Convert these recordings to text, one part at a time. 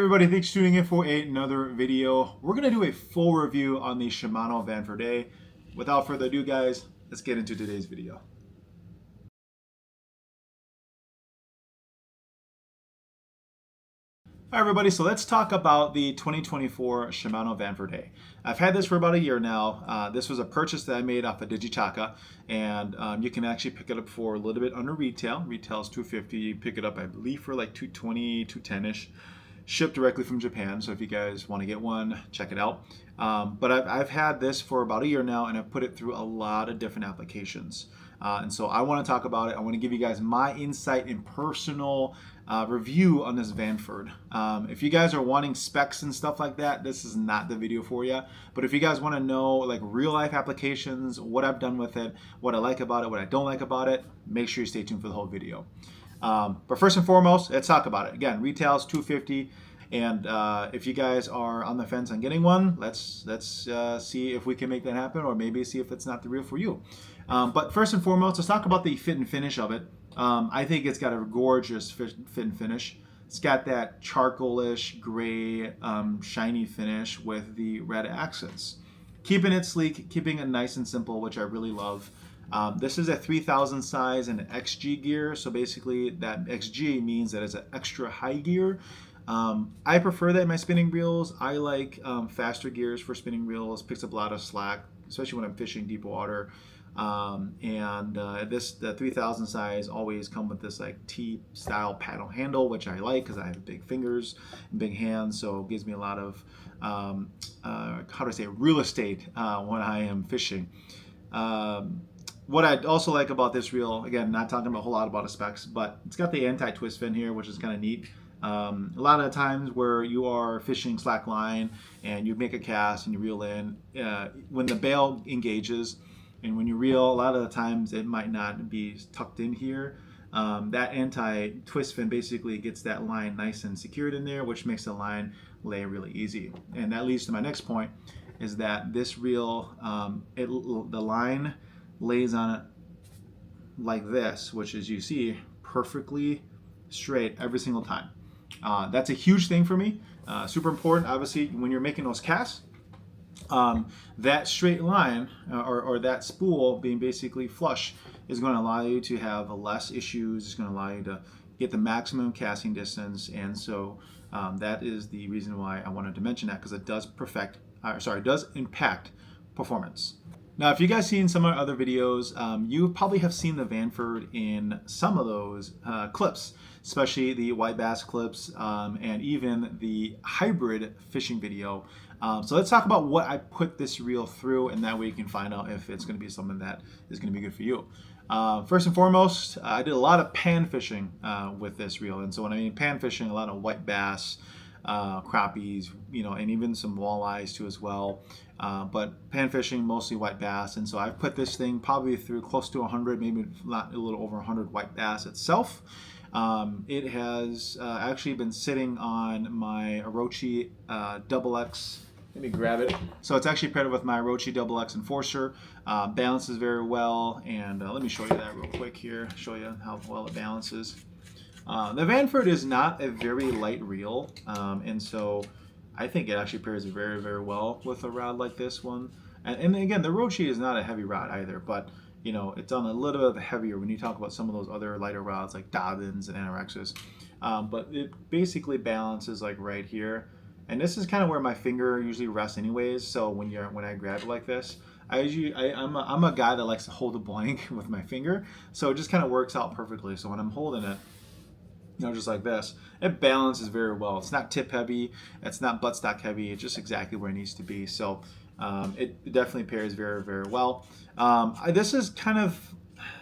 Everybody, thanks for tuning in for another video. We're going to do a full review on the Shimano Vanford A. Without further ado, guys, let's get into today's video. Hi everybody, so let's talk about the 2024 Shimano Vanford A. I've had this for about a year now. This was a purchase that I made off of Digitaka, and you can actually pick it up for a little bit under retail. Retail is $250. You pick it up, I believe, for like $220, $210-ish. Shipped directly from Japan, so if you guys want to get one, check it out. But I've had this for about a year now, and I've put it through a lot of different applications. And so I want to talk about it. I want to give you guys my insight and personal review on this Vanford. If you guys are wanting specs and stuff like that, this is not the video for you. But if you guys want to know like real life applications, what I've done with it, what I like about it, what I don't like about it, make sure you stay tuned for the whole video. But first and foremost, let's talk about it. Again, retail is $250, and if you guys are on the fence on getting one, let's see if we can make that happen, or maybe see if it's not the real for you. But first and foremost, let's talk about the fit and finish of it. I think it's got a gorgeous fit and finish. It's got that charcoalish gray shiny finish with the red accents, keeping it sleek, keeping it nice and simple, which I really love. This is a 3000 size and an XG gear, so basically that XG means that it's an extra high gear. I prefer that in my spinning reels. I like faster gears for spinning reels. Picks up a lot of slack, especially when I'm fishing deep water. The 3000 size always come with this like T-style paddle handle, which I like because I have big fingers and big hands, so it gives me a lot of real estate when I am fishing. What I also like about this reel, again, not talking a whole lot about the specs, but it's got the anti-twist fin here, which is kind of neat. A lot of the times where you are fishing slack line and you make a cast and you reel in, when the bail engages and when you reel, a lot of the times it might not be tucked in here. That anti-twist fin basically gets that line nice and secured in there, which makes the line lay really easy. And that leads to my next point, is that this reel, the line lays on it like this, which, as you see, perfectly straight every single time. That's a huge thing for me. Super important, obviously, when you're making those casts. That straight line or that spool being basically flush is going to allow you to have less issues. It's going to allow you to get the maximum casting distance, and so that is the reason why I wanted to mention that, because it does impact performance. Now, if you guys seen some of our other videos, you probably have seen the Vanford in some of those clips, especially the white bass clips and even the hybrid fishing video. So let's talk about what I put this reel through, and that way you can find out if it's going to be something that is going to be good for you. First and foremost, I did a lot of pan fishing with this reel, and so when I mean pan fishing, a lot of white bass, crappies, and even some walleyes too as well. But pan fishing, mostly white bass, and so I've put this thing probably through close to 100, maybe not, a little over 100 white bass itself. It has actually been sitting on my Orcohi XX. Let me grab it. So it's actually paired with my Orcohi XX Enforcer. Balances very well, and let me show you that real quick here. Show you how well it balances. The Vanford is not a very light reel, and so I think it actually pairs very, very well with a rod like this one. And again, the Orcohi is not a heavy rod either, but it's on a little bit heavier when you talk about some of those other lighter rods like Dobbins and Anorexes. But it basically balances like right here. And this is kind of where my finger usually rests anyways. So when I grab it like this, I'm a guy that likes to hold a blank with my finger. So it just kind of works out perfectly. So when I'm holding it, just like this, it balances very well. It's not tip heavy, it's not buttstock heavy, it's just exactly where it needs to be. So it definitely pairs very, very well. This is kind of,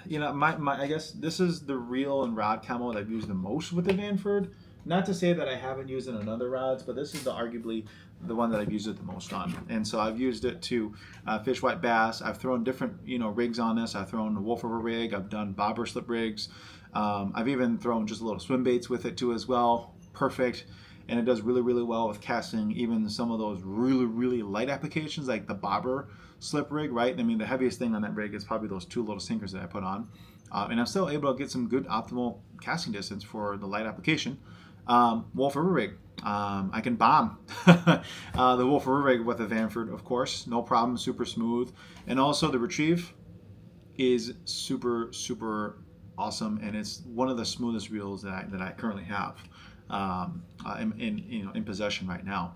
I guess this is the reel and rod combo that I've used the most with the Vanford. Not to say that I haven't used it on other rods, but this is arguably the one that I've used it the most on. And so I've used it to fish white bass. I've thrown different rigs on this. I've thrown a Wolf River rig. I've done bobber slip rigs. I've even thrown just little swim baits with it too as well. Perfect. And it does really, really well with casting even some of those really, really light applications like the bobber slip rig, right? I mean, the heaviest thing on that rig is probably those two little sinkers that I put on. And I'm still able to get some good optimal casting distance for the light application. Wolf River rig. I can bomb the Wolf River rig with a Vanford, of course, no problem, super smooth. And also the retrieve is super, super awesome, and it's one of the smoothest reels that I currently have in possession right now.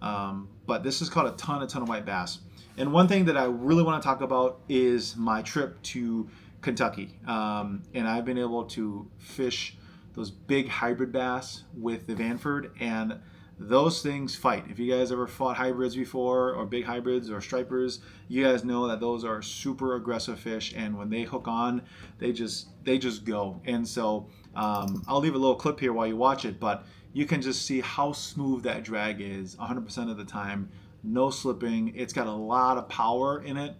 But this has caught a ton of white bass. And one thing that I really want to talk about is my trip to Kentucky. And I've been able to fish those big hybrid bass with the Vanford, and those things fight. If you guys ever fought hybrids before, or big hybrids or stripers, you guys know that those are super aggressive fish, and when they hook on, they just go. And so I'll leave a little clip here while you watch it, but you can just see how smooth that drag is 100% of the time, no slipping. It's got a lot of power in it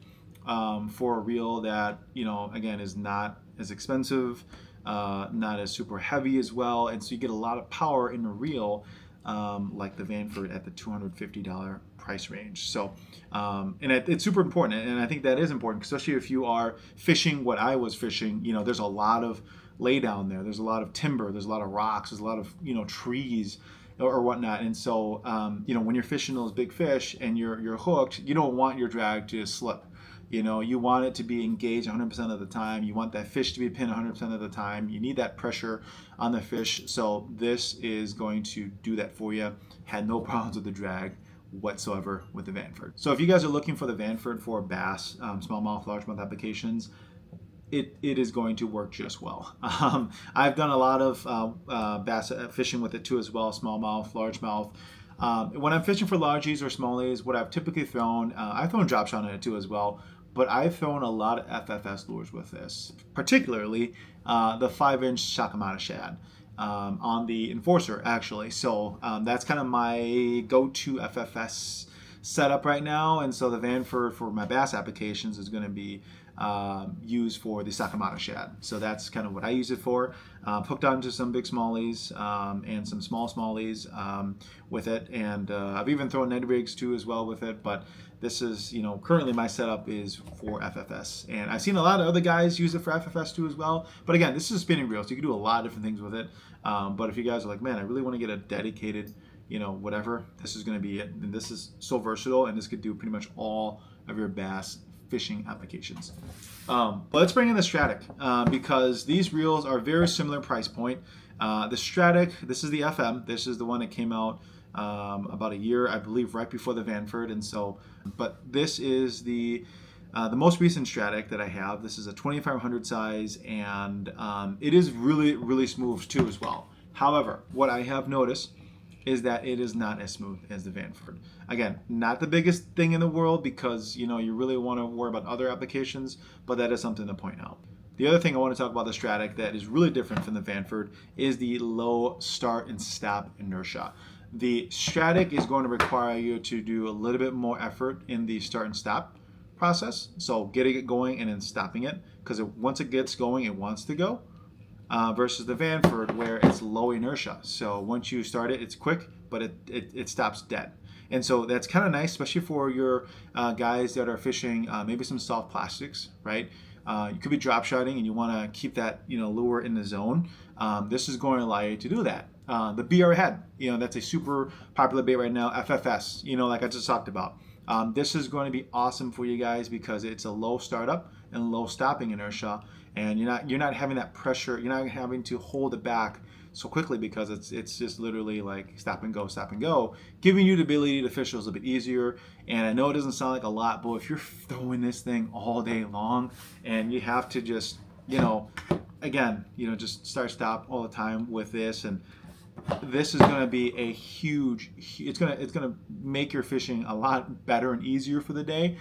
for a reel that, again, is not as expensive, not as super heavy as well, and so you get a lot of power in a reel like the Vanford at the $250 price range. So, and it's super important, and I think that is important, especially if you are fishing what I was fishing. There's a lot of lay down there. There's a lot of timber. There's a lot of rocks. There's a lot of trees or whatnot. And so, when you're fishing those big fish and you're hooked, you don't want your drag to slip. You want it to be engaged 100% of the time. You want that fish to be pinned 100% of the time. You need that pressure on the fish. So this is going to do that for you. Had no problems with the drag whatsoever with the Vanford. So if you guys are looking for the Vanford for bass, smallmouth, largemouth applications, it is going to work just well. I've done a lot of bass fishing with it too as well, smallmouth, largemouth. When I'm fishing for largies or smallies, what I've typically thrown, I've thrown drop shot on it too as well, but I've thrown a lot of FFS lures with this, particularly the 5-inch Sakamata shad on the Enforcer, actually. So that's kind of my go-to FFS setup right now, and so the Vanford for my bass applications is going to be used for the Sakamata shad. So that's kind of what I use it for. Hooked onto some big smallies and some small smallies with it, and I've even thrown Ned rigs too as well with it, but this is, currently my setup is for FFS, and I've seen a lot of other guys use it for FFS too as well. But again, this is a spinning reel, so you can do a lot of different things with it. But if you guys are like, man, I really want to get a dedicated, whatever, this is going to be it. And this is so versatile, and this could do pretty much all of your bass fishing applications. But let's bring in the Stradic because these reels are very similar price point. The Stradic, this is the FM. This is the one that came out about a year, I believe, right before the Vanford. And so, but this is the most recent Stradic that I have. This is a 2500 size, and it is really, really smooth too as well. However, what I have noticed is that it is not as smooth as the Vanford. Again, not the biggest thing in the world because, you really want to worry about other applications, but that is something to point out. The other thing I want to talk about the Stradic that is really different from the Vanford is the low start and stop inertia. The Stradic is going to require you to do a little bit more effort in the start and stop process. So getting it going and then stopping it, because once it gets going, it wants to go. Versus the Vanford where it's low inertia. So once you start it, it's quick, but it stops dead. And so that's kind of nice, especially for your guys that are fishing maybe some soft plastics, right? You could be drop shotting and you want to keep that lure in the zone. This is going to allow you to do that. The BR head, that's a super popular bait right now. FFS, like I just talked about. This is going to be awesome for you guys because it's a low startup and low stopping inertia, and you're not having that pressure. You're not having to hold it back so quickly because it's just literally like stop and go, giving you the ability to fish a little bit easier. And I know it doesn't sound like a lot, but if you're throwing this thing all day long and you have to just just start stop all the time with this, and this is going to be a huge, it's going to make your fishing a lot better and easier for the day.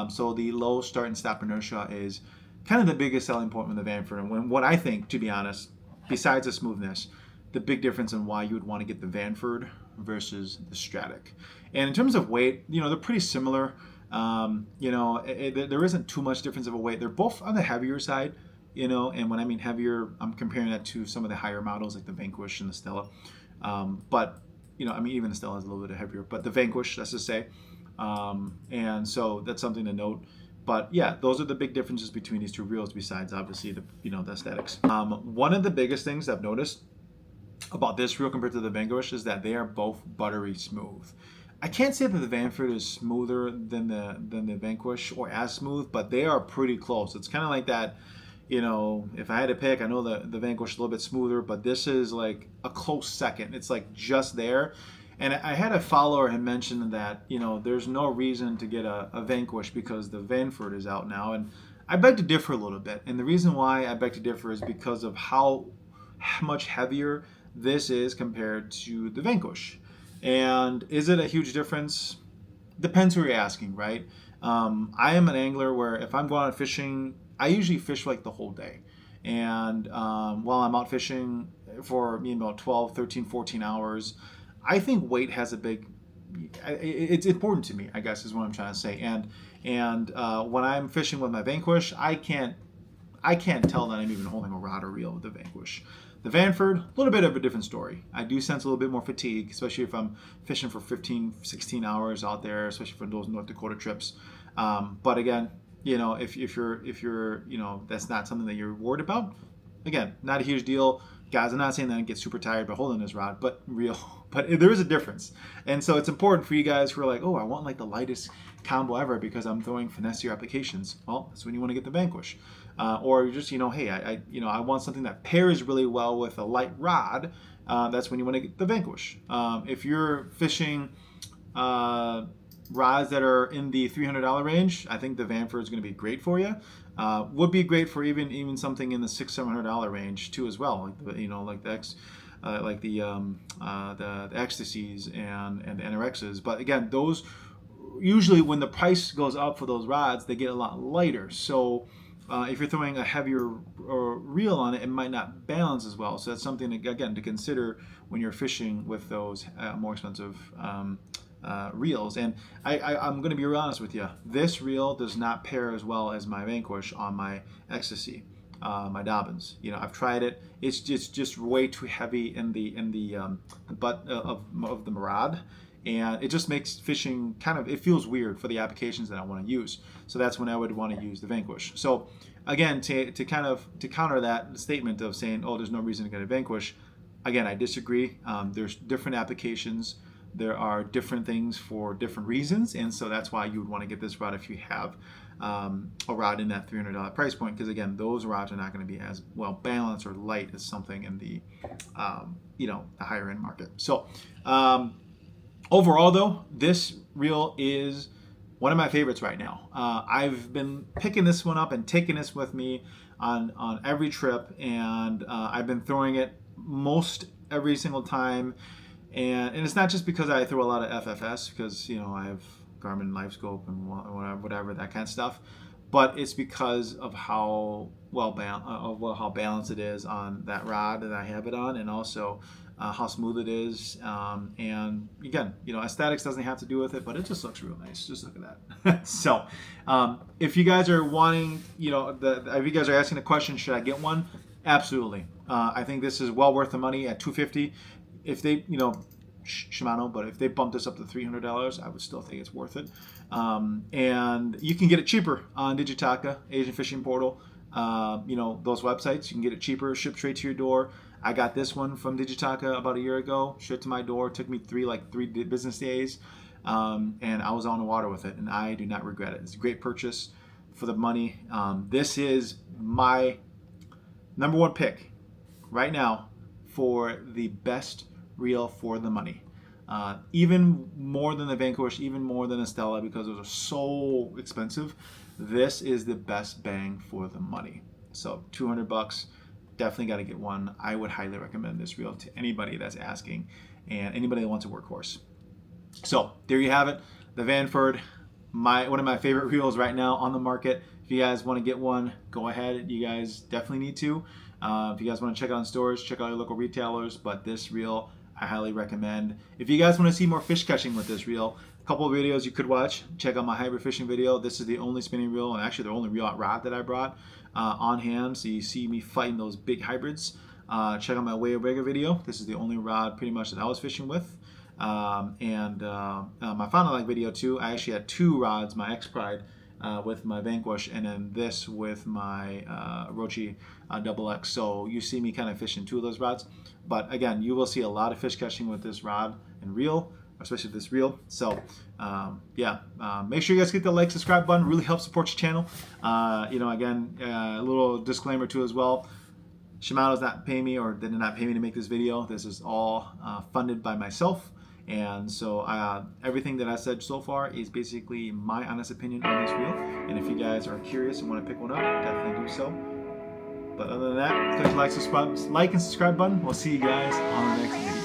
So the low start and stop inertia is kind of the biggest selling point with the Vanford, and what I think, to be honest, besides the smoothness, the big difference in why you would want to get the Vanford versus the Stradic. And in terms of weight, they're pretty similar. There isn't too much difference of a weight. They're both on the heavier side, and when I mean heavier, I'm comparing that to some of the higher models like the Vanquish and the Stella. But even the Stella is a little bit heavier, but the Vanquish, let's just say. And so that's something to note. But yeah, those are the big differences between these two reels besides obviously the aesthetics. One of the biggest things I've noticed about this reel compared to the Vanquish is that they are both buttery smooth. I can't say that the Vanford is smoother than the Vanquish or as smooth, but they are pretty close. It's kind of like that, you know, if I had to pick, I know the Vanquish is a little bit smoother, but this is like a close second. It's like just there. And I had a follower had mentioned that, you know, there's no reason to get a Vanquish because the Vanford is out now. And I beg to differ a little bit. And the reason why I beg to differ is because of how much heavier this is compared to the Vanquish. And is it a huge difference? Depends who you're asking, right? I am an angler where if I'm going out fishing, I usually fish like the whole day. And while I'm out fishing for about 12, 13, 14 hours, I think weight has a big, it's important to me, I guess is what I'm trying to say. And when I'm fishing with my Vanquish, I can't tell that I'm even holding a rod or reel with the Vanquish. The Vanford, a little bit of a different story. I do sense a little bit more fatigue, especially if I'm fishing for 15, 16 hours out there, especially for those North Dakota trips. But again, you know, if you're, you know, that's not something that you're worried about, again, not a huge deal. Guys, I'm not saying that I get super tired by holding this rod, but there is a difference. And so it's important for you guys who are like, oh, I want like the lightest combo ever because I'm throwing finessier applications. Well, that's when you want to get the Vanquish. Or just, you know, hey, I want something that pairs really well with a light rod. That's when you want to get the Vanquish. If you're fishing rods that are in the $300 range, I think the Vanford is going to be great for you. Would be great for even something in the $600-700 range too as well. Like the, you know, like the Ecstasies and the NRXs. But again, those usually when the price goes up for those rods, they get a lot lighter. So if you're throwing a heavier reel on it, it might not balance as well. So that's something again to consider when you're fishing with those more expensive reels. And I'm going to be real honest with you. This reel does not pair as well as my Vanquish on my Ecstasy, my Dobbins. You know, I've tried it. It's just way too heavy in the butt of the rod. And it just makes fishing it feels weird for the applications that I want to use. So that's when I would want to use the Vanquish. So again, to counter that statement of saying, oh, there's no reason to get a Vanquish, again, I disagree. There's different applications. There are different things for different reasons. And so that's why you would want to get this rod if you have a rod in that $300 price point. Because again, those rods are not going to be as well balanced or light as something in the, the higher end market. So, overall, though, this reel is one of my favorites right now. I've been picking this one up and taking this with me on every trip, and I've been throwing it most every single time. And it's not just because I throw a lot of FFS, because I have Garmin LiveScope and whatever that kind of stuff, but it's because of how how balanced it is on that rod that I have it on, and also how smooth it is. And again, aesthetics doesn't have to do with it, but it just looks real nice. Just look at that. So if you guys are wanting, if you guys are asking the question, should I get one? Absolutely. I think this is well worth the money at $250. If they, Shimano, but if they bump this up to $300, I would still think it's worth it. And you can get it cheaper on Digitaka, Asian Fishing Portal. Those websites, you can get it cheaper, shipped straight to your door. I got this one from Digitaka about a year ago, shipped to my door. It took me three business days, and I was on the water with it, and I do not regret it. It's a great purchase for the money. This is my number one pick right now for the best reel for the money. Even more than the Vanquish, even more than Estella, because those are so expensive. This is the best bang for the money. So $200, definitely got to get one. I would highly recommend this reel to anybody that's asking and anybody that wants a workhorse. So there you have it, the Vanford, one of my favorite reels right now on the market. If you guys want to get one, go ahead. You guys definitely need to. If you guys want to check out in stores, check out your local retailers. But this reel, I highly recommend. If you guys want to see more fish catching with this reel, a couple of videos you could watch. Check out my hybrid fishing video. This is the only spinning reel, and actually the only reel rod that I brought on hand. So you see me fighting those big hybrids. Check out my Way Omega video. This is the only rod pretty much that I was fishing with. My Final Line video too. I actually had two rods, my X Pride with my Vanquish, and then this with my Orcohi Double X. So you see me kind of fishing two of those rods. But again, you will see a lot of fish catching with this rod and reel, especially this reel. So make sure you guys hit the like, subscribe button. Really helps support your channel. Again, a little disclaimer too as well. Shimano's not paying me, or they did not pay me to make this video. This is all funded by myself. And so everything that I said so far is basically my honest opinion on this reel. And if you guys are curious and want to pick one up, definitely do so. But other than that, click the like and subscribe button. We'll see you guys on the next video.